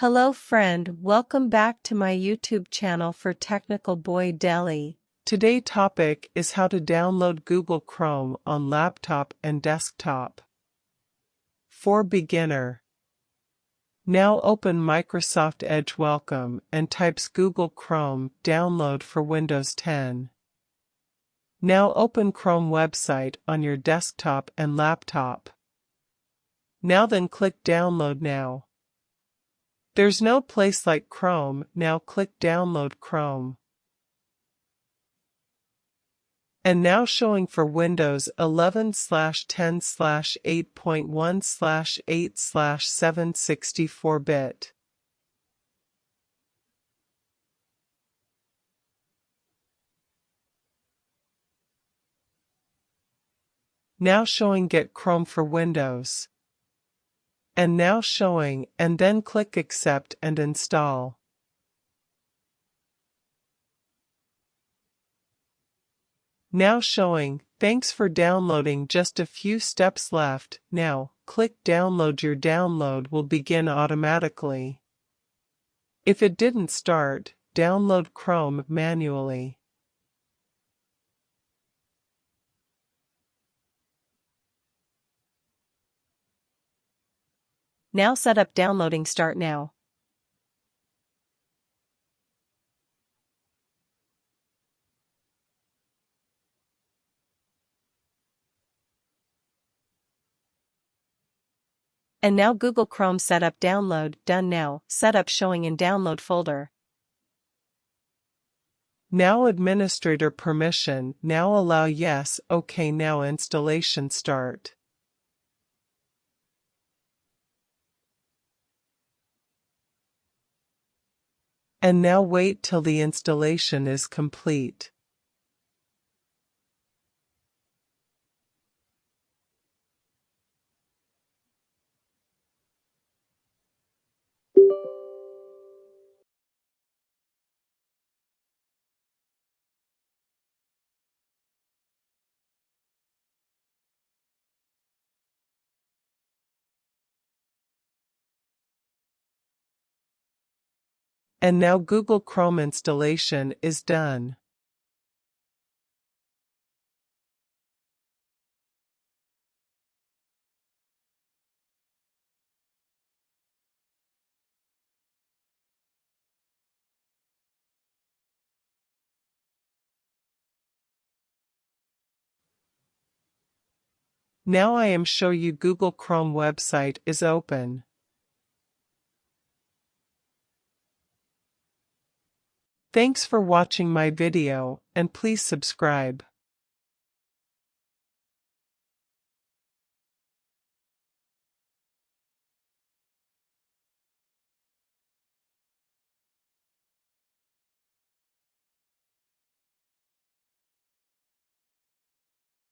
Hello friend, welcome back to my YouTube channel for Technical Boy Delhi. Today's topic is how to download Google Chrome on laptop and desktop. For beginner. Now open Microsoft Edge Welcome and types Google Chrome download for Windows 10. Now open Chrome website on your desktop and laptop. Now then click Download Now. There's no place like Chrome, now click Download Chrome. And now showing for Windows 11/10/8.1/8/764-bit. Now showing Get Chrome for Windows. And now showing, and then click Accept and Install. Now showing, thanks for downloading, just a few steps left. Now, click Download. Your download will begin automatically. If it didn't start, download Chrome manually. Now set up downloading, start now. And now Google Chrome setup download done. Now setup showing in download folder. Now administrator permission, now allow yes, OK. Now installation start. And now wait till the installation is complete. And now Google Chrome installation is done. Now I am show you Google Chrome website is open. Thanks for watching my video, and please subscribe.